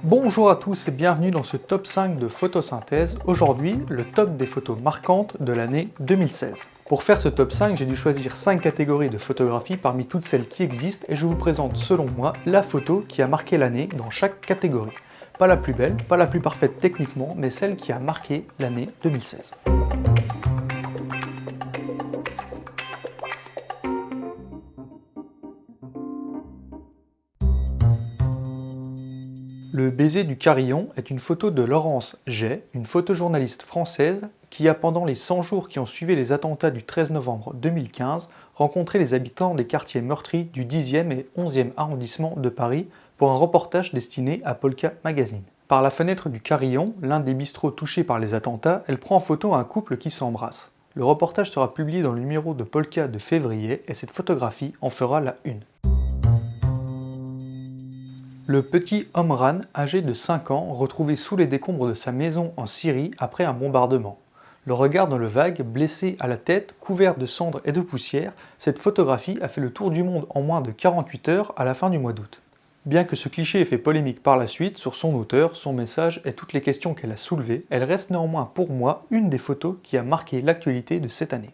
Bonjour à tous et bienvenue dans ce top 5 de photosynthèse. Aujourd'hui, le top des photos marquantes de l'année 2016. Pour faire ce top 5, j'ai dû choisir 5 catégories de photographie parmi toutes celles qui existent et je vous présente selon moi la photo qui a marqué l'année dans chaque catégorie. Pas la plus belle, pas la plus parfaite techniquement, mais celle qui a marqué l'année 2016. Le baiser du carillon est une photo de Laurence Jay, une photojournaliste française qui a, pendant les 100 jours qui ont suivi les attentats du 13 novembre 2015, rencontré les habitants des quartiers meurtris du 10e et 11e arrondissement de Paris pour un reportage destiné à Polka Magazine. Par la fenêtre du carillon, l'un des bistrots touchés par les attentats, elle prend en photo un couple qui s'embrasse. Le reportage sera publié dans le numéro de Polka de février et cette photographie en fera la une. Le petit Omran, âgé de 5 ans, retrouvé sous les décombres de sa maison en Syrie après un bombardement. Le regard dans le vague, blessé à la tête, couvert de cendres et de poussière, cette photographie a fait le tour du monde en moins de 48 heures à la fin du mois d'août. Bien que ce cliché ait fait polémique par la suite sur son auteur, son message et toutes les questions qu'elle a soulevées, elle reste néanmoins pour moi une des photos qui a marqué l'actualité de cette année.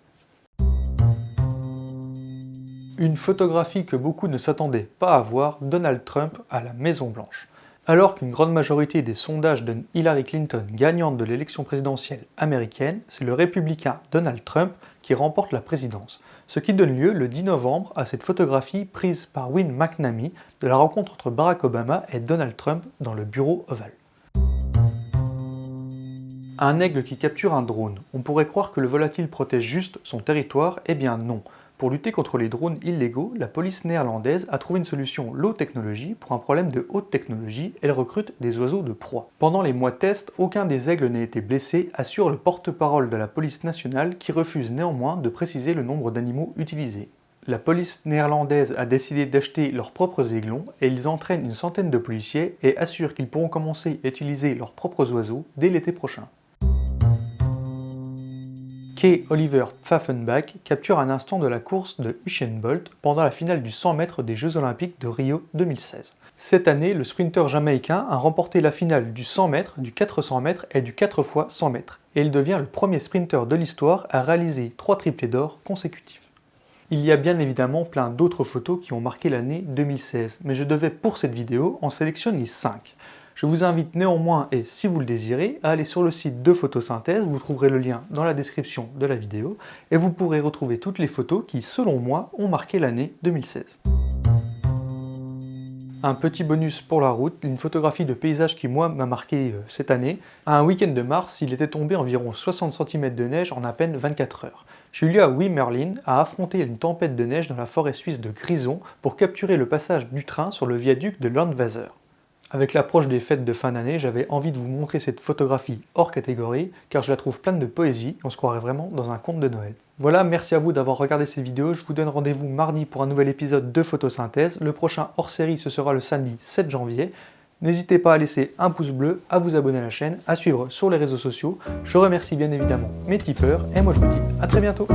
Une photographie que beaucoup ne s'attendaient pas à voir, Donald Trump à la Maison-Blanche. Alors qu'une grande majorité des sondages donnent Hillary Clinton gagnante de l'élection présidentielle américaine, c'est le républicain Donald Trump qui remporte la présidence. Ce qui donne lieu le 10 novembre à cette photographie prise par Win McNamee de la rencontre entre Barack Obama et Donald Trump dans le bureau ovale. Un aigle qui capture un drone. On pourrait croire que le volatile protège juste son territoire, eh bien non. Pour lutter contre les drones illégaux, la police néerlandaise a trouvé une solution low technologie pour un problème de haute technologie, elle recrute des oiseaux de proie. Pendant les mois tests, aucun des aigles n'a été blessé, assure le porte-parole de la police nationale qui refuse néanmoins de préciser le nombre d'animaux utilisés. La police néerlandaise a décidé d'acheter leurs propres aiglons et ils entraînent une centaine de policiers et assurent qu'ils pourront commencer à utiliser leurs propres oiseaux dès l'été prochain. Kay Oliver Pfaffenbach capture un instant de la course de Usain Bolt pendant la finale du 100 mètres des Jeux Olympiques de Rio 2016. Cette année, le sprinter jamaïcain a remporté la finale du 100 mètres, du 400 mètres et du 4 x 100 mètres. Et il devient le premier sprinter de l'histoire à réaliser 3 triplés d'or consécutifs. Il y a bien évidemment plein d'autres photos qui ont marqué l'année 2016, mais je devais pour cette vidéo en sélectionner 5. Je vous invite néanmoins, et si vous le désirez, à aller sur le site de Photosynthèse, vous trouverez le lien dans la description de la vidéo, et vous pourrez retrouver toutes les photos qui, selon moi, ont marqué l'année 2016. Un petit bonus pour la route, une photographie de paysage qui moi m'a marqué cette année. À un week-end de mars, il était tombé environ 60 cm de neige en à peine 24 heures. J'ai eu lieu à Wimmerlin à affronter une tempête de neige dans la forêt suisse de Grison pour capturer le passage du train sur le viaduc de Landwasser. Avec l'approche des fêtes de fin d'année, j'avais envie de vous montrer cette photographie hors catégorie, car je la trouve pleine de poésie, on se croirait vraiment dans un conte de Noël. Voilà, merci à vous d'avoir regardé cette vidéo, je vous donne rendez-vous mardi pour un nouvel épisode de Photosynthèse. Le prochain hors-série, ce sera le samedi 7 janvier. N'hésitez pas à laisser un pouce bleu, à vous abonner à la chaîne, à suivre sur les réseaux sociaux. Je remercie bien évidemment mes tipeurs, et moi je vous dis à très bientôt.